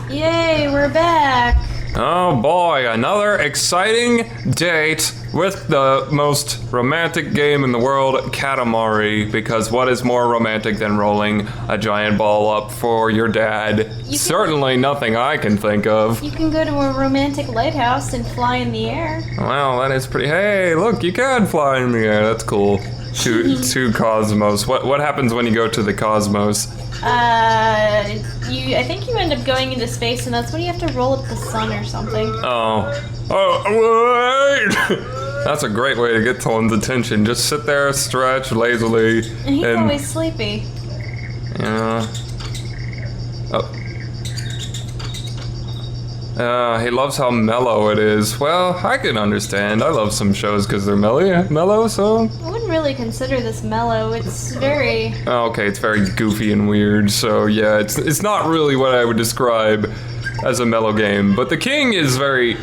Yay, we're back. Oh boy, another exciting date with the most romantic game in the world, Katamari, because what is more romantic than rolling a giant ball up for your dad? Certainly nothing I can think of. You can go to a romantic lighthouse and fly in the air. Well, that is pretty... Hey, look, you can fly in the air. That's cool. To Cosmos. What happens when you go to the Cosmos? I think you end up going into space, and that's when you have to roll up the sun or something. Oh, wait! That's a great way to get someone's attention. Just sit there, stretch lazily. And he's always sleepy. Yeah. He loves how mellow it is. Well, I can understand. I love some shows because they're mellow, so... I wouldn't really consider this mellow. It's very... Oh, okay, it's very goofy and weird, so yeah, it's not really what I would describe as a mellow game. But the king is very...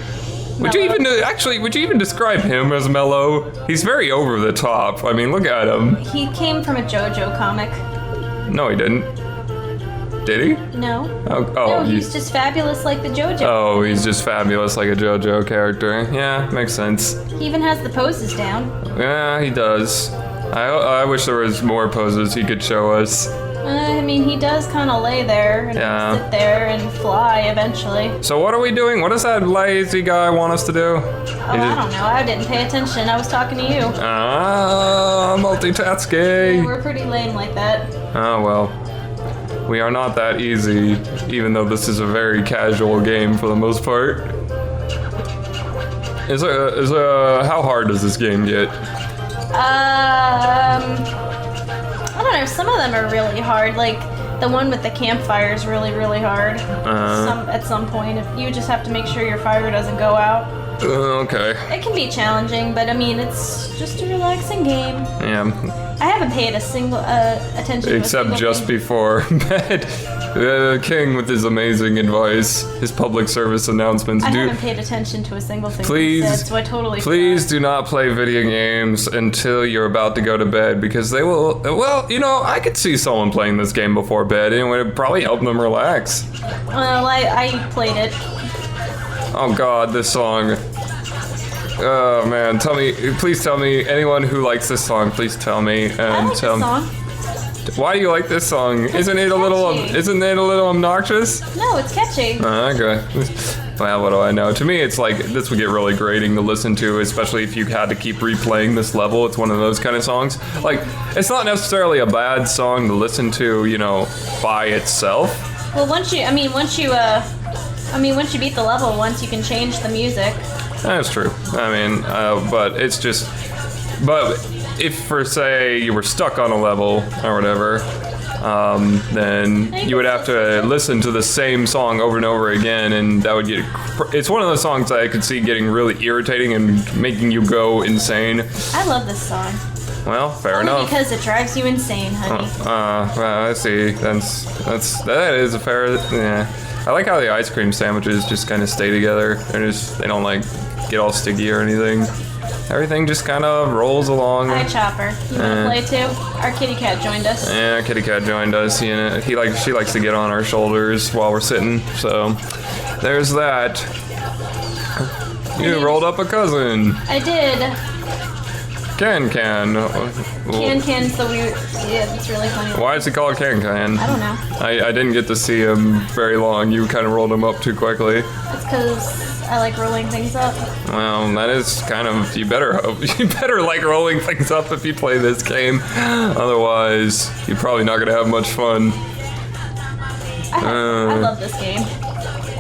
Would you even describe him as mellow? He's very over the top. I mean, look at him. He came from a JoJo comic. No, he didn't. Did he? No. No, he's just fabulous like the JoJo. Oh, he's just fabulous like a JoJo character. Yeah, makes sense. He even has the poses down. Yeah, he does. I wish there was more poses he could show us. I mean, he does kind of lay there and sit there and fly eventually. So what are we doing? What does that lazy guy want us to do? I don't know. I didn't pay attention. I was talking to you. Multitasking. Yeah, we're pretty lame like that. Oh, well. We are not that easy, even though this is a very casual game for the most part. How hard does this game get? I don't know. Some of them are really hard. Like the one with the campfire is really, really hard. At some point, if you just have to make sure your fire doesn't go out. Okay. It can be challenging, but I mean, it's just a relaxing game. Yeah. I haven't paid a single attention except to a just before bed. The king with his amazing advice, his public service announcements. I haven't paid attention to a single thing please, he said, so I totally Please do not play video games until you're about to go to bed, because they will... Well, you know, I could see someone playing this game before bed, and it would probably help them relax. Well, I played it. Oh god, this song. Oh man, please tell me, anyone who likes this song, please tell me. And I like this song. Why do you like this song? Isn't it a little obnoxious? No, it's catchy. Okay. Well, what do I know? To me, it's like, this would get really grating to listen to, especially if you had to keep replaying this level. It's one of those kind of songs. Like, it's not necessarily a bad song to listen to, you know, by itself. Well, once you beat the level once, you can change the music. That's true. I mean, but it's just... But if, for say, you were stuck on a level or whatever, then you would have to listen to the same song over and over again, and that would get... It's one of those songs that I could see getting really irritating and making you go insane. I love this song. Well, fair enough. Because it drives you insane, honey. Well, I see. That is a fair... Yeah. I like how the ice cream sandwiches just kind of stay together. They don't like get all sticky or anything. Everything just kind of rolls along. Hi, Chopper. You wanna play too? Our kitty cat joined us. Yeah, our kitty cat joined us. You know, she likes to get on our shoulders while we're sitting. So there's that. You rolled up a cousin. I did. Can. Can's the weird. Yeah, it's really funny. Why is he called Can? I don't know. I didn't get to see him very long. You kind of rolled him up too quickly. It's because I like rolling things up. Well, that is kind of... You better like rolling things up if you play this game. Otherwise, you're probably not going to have much fun. I love this game.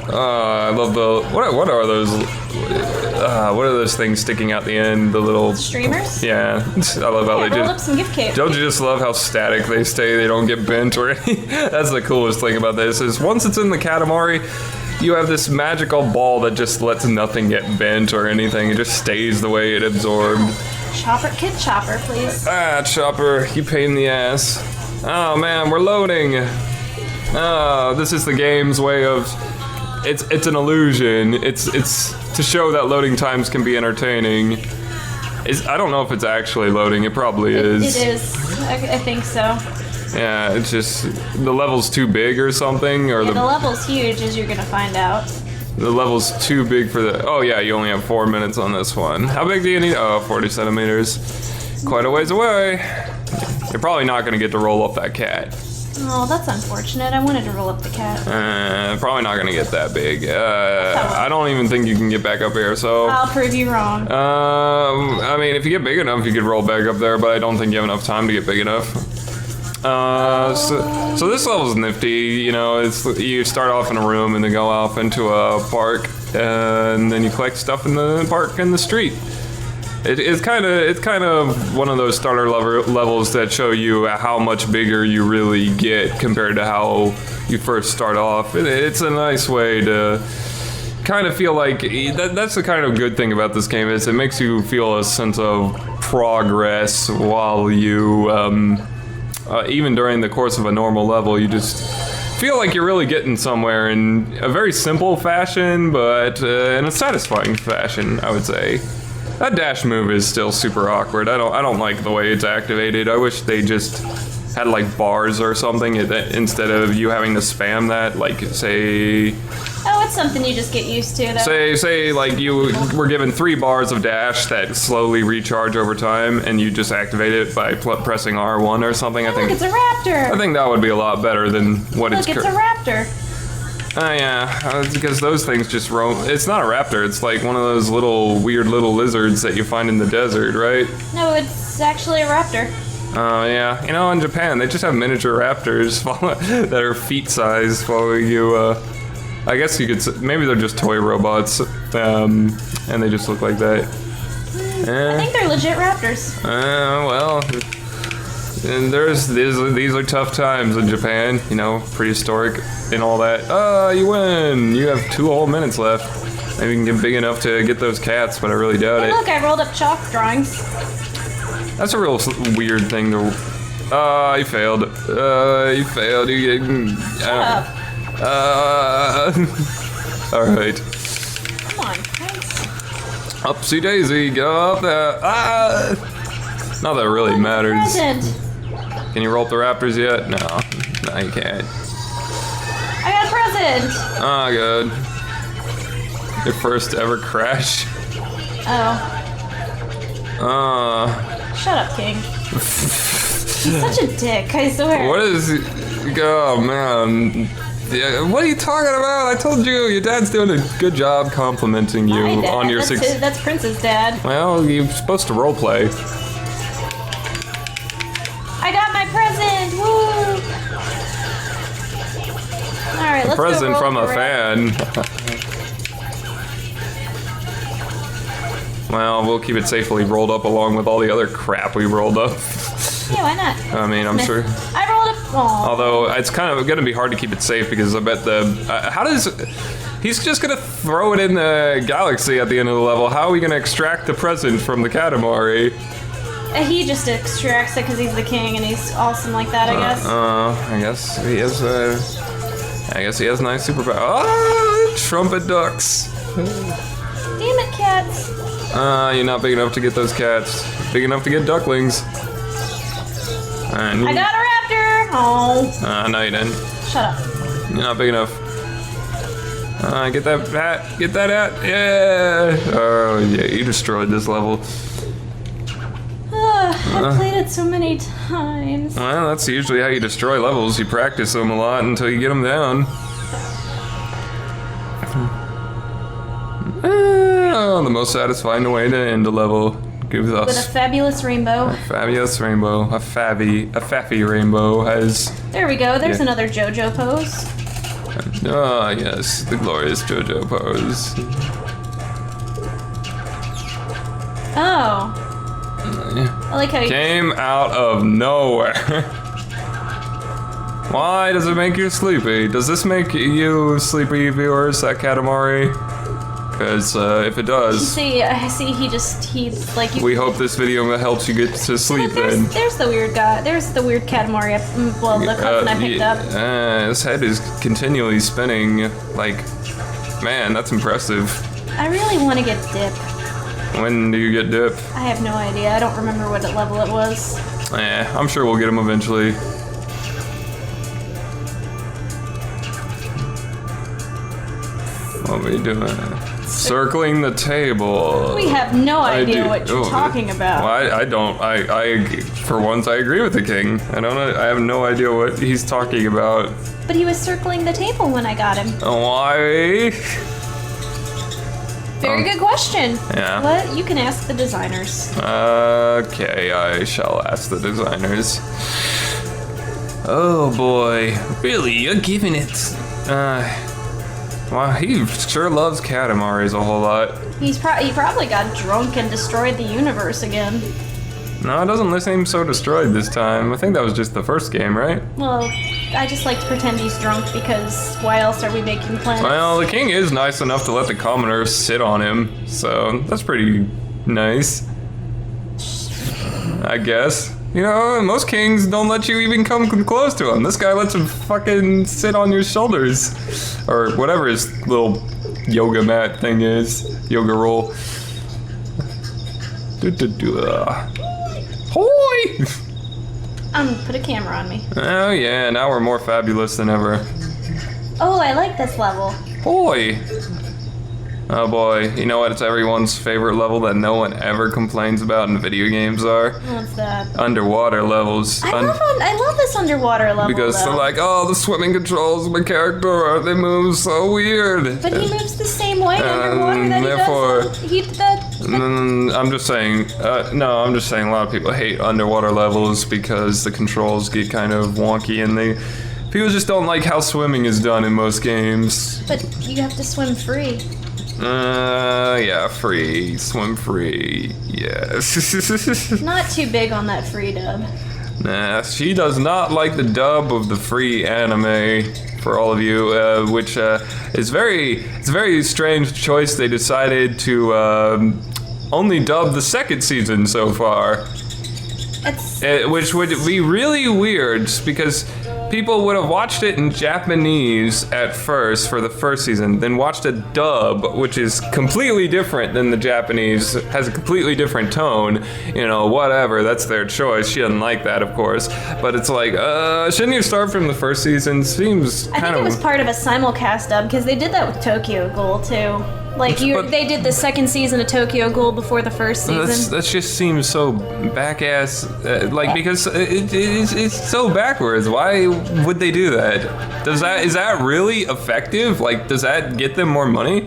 I love the... What are those... what are those things sticking out the end? The little... Streamers? Yeah. I love how they roll up some gift cake. Don't you just love how static they stay? They don't get bent or anything. That's the coolest thing about this, is once it's in the Katamari, you have this magical ball that just lets nothing get bent or anything. It just stays the way it absorbed. Kid Chopper, please. Chopper, you pain in the ass. Oh man, we're loading. This is the game's way of... It's an illusion. It's to show that loading times can be entertaining. I don't know if it's actually loading. It probably is. It is. I think so. Yeah, it's just the level's too big or something, or The level's huge, as you're gonna find out. the level's too big for the. Oh yeah, you only have 4 minutes on this one. How big do you need? Oh, 40 centimeters. Quite a ways away. You're probably not gonna get to roll up that cat. Oh, that's unfortunate. I wanted to roll up the cat. Probably not gonna get that big. I don't even think you can get back up here. So. I'll prove you wrong. I mean, if you get big enough, you could roll back up there, but I don't think you have enough time to get big enough. So this level's nifty. You know, it's you start off in a room and then go off into a park, and then you collect stuff in the park and the street. It's kind of one of those starter levels that show you how much bigger you really get compared to how you first start off. It's a nice way to kind of feel like that's the kind of good thing about this game is it makes you feel a sense of progress while you even during the course of a normal level, you just feel like you're really getting somewhere in a very simple fashion, but in a satisfying fashion, I would say. That dash move is still super awkward. I don't like the way it's activated. I wish they just had like bars or something instead of you having to spam that. Like say. Oh, it's something you just get used to. Though. Say like you were given 3 bars of dash that slowly recharge over time, and you just activate it by pressing R1 or something. Look, it's a raptor. I think that would be a lot better than what it's. Look, it's a raptor. Oh yeah, because those things just roam. It's not a raptor. It's like one of those weird little lizards that you find in the desert, right? No, it's actually a raptor. Oh yeah, you know, in Japan they just have miniature raptors that are feet-sized following you. I guess you could. Maybe they're just toy robots, and they just look like that. I think they're legit raptors. Well. And these are tough times in Japan, you know, prehistoric and all that. You win! You have 2 whole minutes left. Maybe you can get big enough to get those cats, but I really doubt it. Look, I rolled up chalk drawings. That's a real weird thing to. You failed. You failed. Shut up. All right. Come on, guys. Upsy daisy, get up there. Not that it really matters. Present. Can you roll up the raptors yet? No, you can't. I got a present. Ah, good. Your first ever crash. Oh. Shut up, King. He's such a dick, I swear. What is... Oh, man. Yeah, what are you talking about? I told you, your dad's doing a good job complimenting you on your success. That's Prince's dad. Well, you're supposed to roleplay. I got my present! Woo! Alright, let's Present go from a fan. Well, we'll keep it safely rolled up along with all the other crap we rolled up. Yeah, why not? I mean, I'm sure. I rolled up. Aww. Although it's kind of going to be hard to keep it safe because I bet he's just going to throw it in the galaxy at the end of the level. How are we going to extract the present from the Katamari? He just extracts it because he's the king and he's awesome like that, I guess. I guess he has. I guess he has nice superpower. Ah, trumpet ducks. Damn it, cats. You're not big enough to get those cats. Big enough to get ducklings. I got a raptor. Oh. No, you didn't. Shut up. You're not big enough. Get that hat. Get that hat. Yeah. Oh yeah, you destroyed this level. I've played it so many times. Well, that's usually how you destroy levels. You practice them a lot until you get them down. The most satisfying way to end a level. Give us with a fabulous rainbow. A fabulous rainbow. A faffy rainbow has. There we go. There's another JoJo pose. Ah, yes, the glorious JoJo pose. Oh. I like how you came out of nowhere. Why does it make you sleepy? Does this make you sleepy, viewers, at Katamari? Because if it does, see, I see. He's like. We hope this video helps you get to sleep. There's the weird guy. There's the weird Katamari. Well, the cousin I picked up. His head is continually spinning. Like, man, that's impressive. I really want to get dip. When do you get dip? I have no idea. I don't remember what level it was. I'm sure we'll get him eventually. What are we doing? Circling the table. We have no idea what you're talking about. Well, I don't. For once, I agree with the king. I don't know. I have no idea what he's talking about. But he was circling the table when I got him. Why? Very good question. Yeah. What? You can ask the designers. Okay, I shall ask the designers. Oh boy, really? You're giving it? Wow, he sure loves Katamaris a whole lot. He probably got drunk and destroyed the universe again. No, it doesn't seem so destroyed this time. I think that was just the first game, right? Well, I just like to pretend he's drunk because why else are we making plans? Well, the king is nice enough to let the commoners sit on him, so that's pretty nice. I guess. You know, most kings don't let you even come close to him. This guy lets him fucking sit on your shoulders. Or whatever his little yoga mat thing is. Yoga roll. Hoi! Put a camera on me. Oh yeah, now we're more fabulous than ever. Oh, I like this level. Hoi! Oh boy, you know what? It's everyone's favorite level that no one ever complains about in video games are? What's that? Underwater levels. I love this underwater level, because though. they're like, oh, the swimming controls of my character, they move so weird. But he moves the same way underwater that therefore, he does. I'm just saying, I'm just saying a lot of people hate underwater levels because the controls get kind of wonky and people just don't like how swimming is done in most games. But you have to swim free. Yeah, free. Swim free. Yes. Not too big on that free dub. Nah, she does not like the dub of the free anime, for all of you, which it's a very strange choice. They decided to only dub the second season so far. Which would be really weird because people would have watched it in Japanese at first for the first season, then watched a dub, which is completely different than the Japanese, has a completely different tone, you know, whatever, that's their choice. She doesn't like that, of course, but it's like, shouldn't you start from the first season? Seems kind of... I think it was part of a simulcast dub, because they did that with Tokyo Ghoul, too. Like, they did the second season of Tokyo Ghoul before the first season. That just seems so back-ass, because it's so backwards. Why would they do that? Is that really effective? Like, does that get them more money?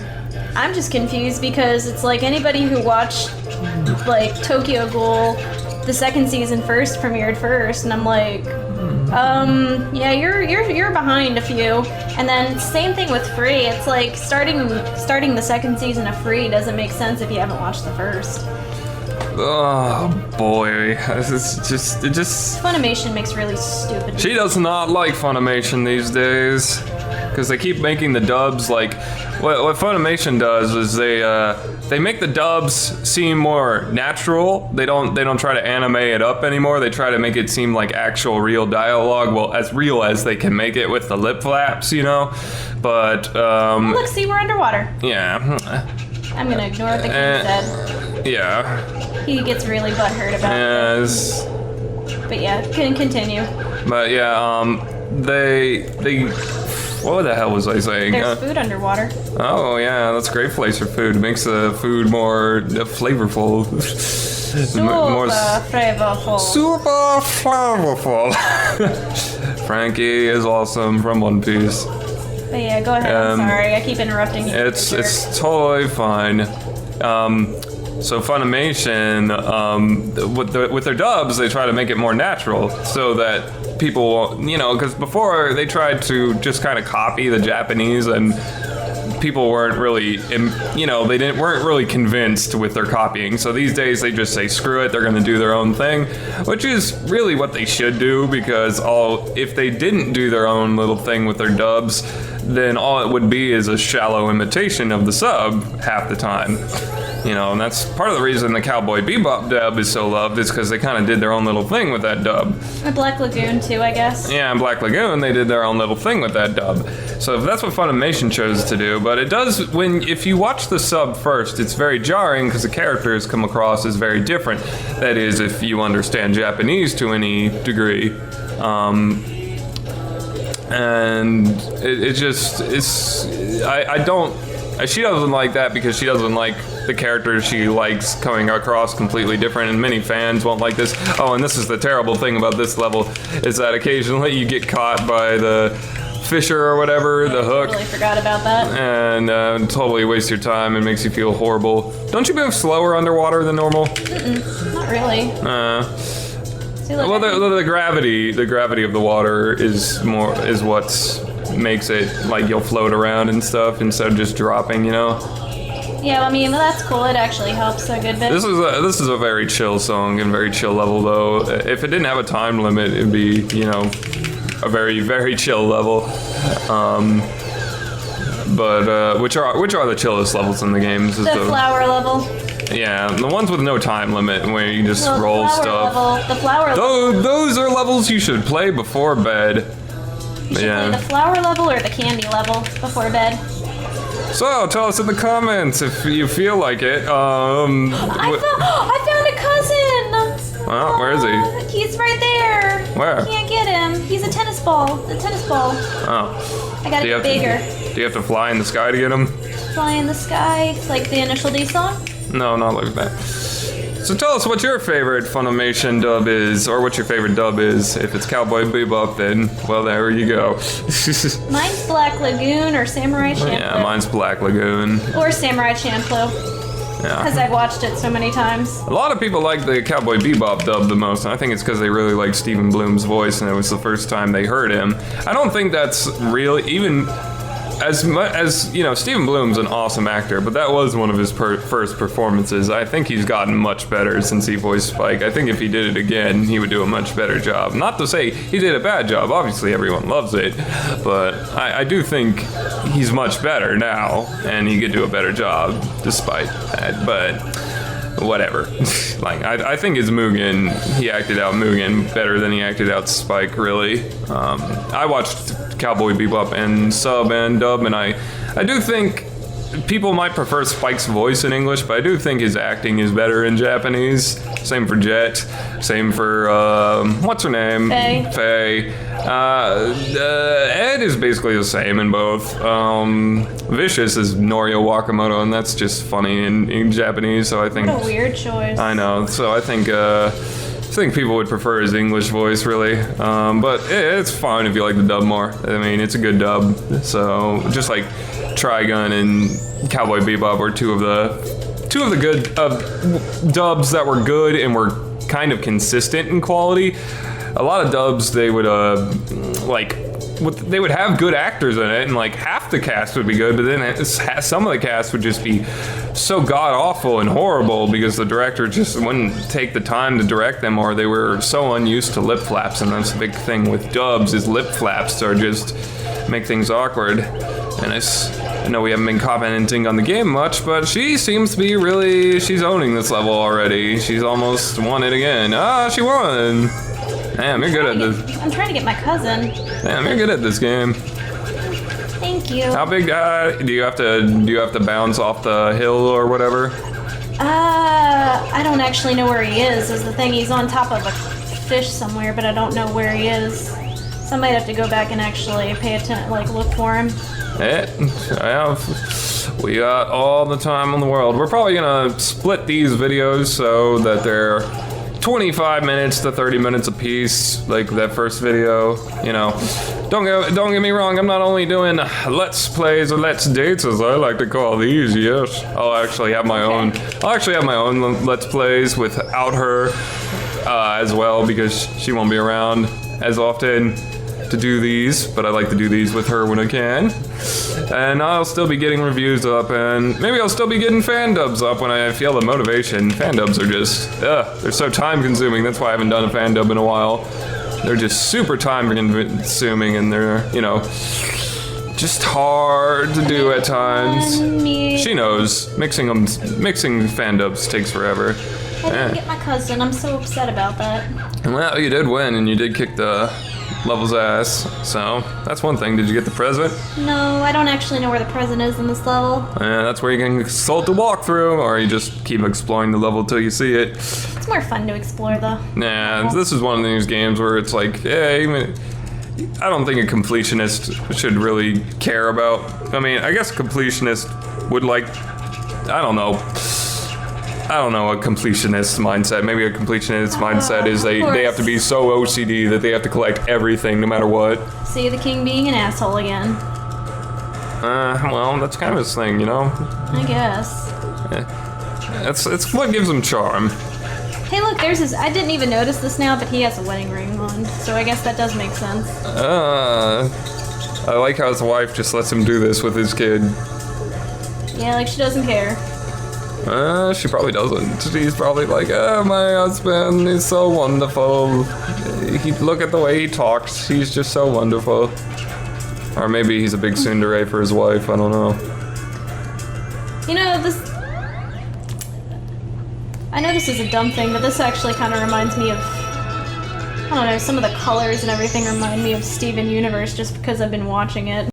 I'm just confused because it's like anybody who watched, like, Tokyo Ghoul, the second season premiered first, and I'm like... yeah, you're behind a few. And then same thing with Free. It's like starting the second season of Free doesn't make sense if you haven't watched the first. Oh boy, it just Funimation makes really stupid. She does not like Funimation these days because they keep making the dubs like what Funimation does is they make the dubs seem more natural. They don't try to anime it up anymore. They try to make it seem like actual real dialogue. Well, as real as they can make it with the lip flaps, you know. But look, see, we're underwater. Yeah. I'm gonna ignore what the king said. Yeah. He gets really butthurt about it. But yeah, can continue. But yeah, they. What the hell was I saying? There's food underwater. Oh yeah, that's a great place for food. It makes the food more flavorful. Super flavorful. Super flavorful. Frankie is awesome from One Piece. But yeah, go ahead. I'm sorry, I keep interrupting you. It's totally fine. So Funimation, with their dubs, they try to make it more natural so that people won't, you know, because before they tried to just kind of copy the Japanese and people weren't really, you know, weren't really convinced with their copying. So these days they just say, screw it, they're going to do their own thing, which is really what they should do because if they didn't do their own little thing with their dubs, then all it would be is a shallow imitation of the sub half the time. You know, and that's part of the reason the Cowboy Bebop dub is so loved is because they kind of did their own little thing with that dub. And Black Lagoon too, I guess. Yeah, and Black Lagoon, they did their own little thing with that dub. So that's what Funimation chose to do, but it does, if you watch the sub first, it's very jarring because the characters come across as very different. That is, if you understand Japanese to any degree. And I don't She doesn't like that because she doesn't like the character she likes coming across completely different, and many fans won't like this. Oh, and this is the terrible thing about this level, is that occasionally you get caught by the fisher or whatever, the hook. I totally forgot about that. And totally waste your time and makes you feel horrible. Don't you move slower underwater than normal? Not really. See, look, Well, the gravity of the water is what makes it like you'll float around and stuff instead of just dropping, you know. yeah, I mean, that's cool. It actually helps a good bit. This is a very chill song and very chill level though. If it didn't have a time limit, it'd be, you know, a very, very chill level. But which are the chillest levels in the games? Is the flower level. Yeah, the ones with no time limit where you just roll stuff. The flower level. Those are levels you should play before bed. You should play the flower level or the candy level before bed. So tell us in the comments if you feel like it. I found a cousin. Well, where is he? He's right there. Where? I can't get him. He's a tennis ball. The tennis ball. Oh. I gotta get bigger. Do you have to fly in the sky to get him? Fly in the sky, like the Initial D song? No, not like that. So tell us what your favorite Funimation dub is, or what your favorite dub is. If it's Cowboy Bebop, then, well, there you go. Mine's Black Lagoon or Samurai Champloo. Yeah, mine's Black Lagoon. Or Samurai Champloo. Because Yeah. I've watched it so many times. A lot of people like the Cowboy Bebop dub the most, and I think it's because they really like Stephen Bloom's voice, and it was the first time they heard him. I don't think that's really, even as much as, you know, Stephen Bloom's an awesome actor, but that was one of his first performances. I think he's gotten much better since he voiced Spike. I think if he did it again, he would do a much better job. Not to say he did a bad job, obviously everyone loves it, but I do think he's much better now, and he could do a better job despite that, but whatever. Like, I think as Mugen, he acted out Mugen better than he acted out Spike, really. I watched Cowboy Bebop and sub and dub, and I do think people might prefer Spike's voice in English, but I do think his acting is better in Japanese. Same for Jet. Same for, what's her name? Faye. Ed is basically the same in both. Vicious is Norio Wakamoto, and that's just funny in Japanese, so I think... What a weird choice. I know, so I think people would prefer his English voice, really. But it's fine if you like the dub more. I mean, it's a good dub. So just like Trigun and Cowboy Bebop were two of the good dubs that were good and were kind of consistent in quality. A lot of dubs, they would they would have good actors in it, and like half the cast would be good, but then some of the cast would just be so god awful and horrible because the director just wouldn't take the time to direct them, or they were so unused to lip flaps. And that's the big thing with dubs, is lip flaps are just make things awkward. And I know we haven't been commenting on the game much, but she seems to be she's owning this level already. She's almost won it again. She won. Damn, you're good at this. I'm trying to get my cousin. Damn, you're good at this game. Thank you. How big do you have to bounce off the hill or whatever? I don't actually know where he is the thing. He's on top of a fish somewhere, but I don't know where he is. So I might have to go back and actually pay attention, like look for him. We got all the time in the world. We're probably gonna split these videos so that they're 25 minutes to 30 minutes a piece, like that first video. You know, don't get me wrong. I'm not only doing let's plays or let's dates, as I like to call these. Yes, I'll actually have my own. I'll actually have my own let's plays without her as well, because she won't be around as often to do these, but I like to do these with her when I can. And I'll still be getting reviews up, and maybe I'll still be getting fan dubs up when I feel the motivation. Fan dubs are just, they're so time consuming. That's why I haven't done a fan dub in a while. They're just super time consuming, and they're, you know, just hard to do at times. She knows, mixing fan dubs takes forever. I didn't get my cousin. I'm so upset about that. Well, you did win, and you did kick the level's ass, so that's one thing. Did you get the present? No, I don't actually know where the present is in this level. Yeah, that's where you can consult the walkthrough, or you just keep exploring the level till you see it. It's more fun to explore, though. Nah, this is one of these games where it's like, yeah, I don't think a completionist should really care about. I mean, I guess a completionist would like. I don't know a completionist mindset. Maybe a completionist mindset is they have to be so OCD that they have to collect everything no matter what. See the king being an asshole again. Well, that's kind of his thing, you know? I guess. It's what gives him charm. Hey, look, there's his. I didn't even notice this now, but he has a wedding ring on, so I guess that does make sense. I like how his wife just lets him do this with his kid. Yeah, like she doesn't care. She probably doesn't. She's probably like, my husband is so wonderful. Look at the way he talks. He's just so wonderful. Or maybe he's a big tsundere for his wife. I don't know. You know, I know this is a dumb thing, but this actually kind of reminds me of, I don't know, some of the colors and everything remind me of Steven Universe just because I've been watching it.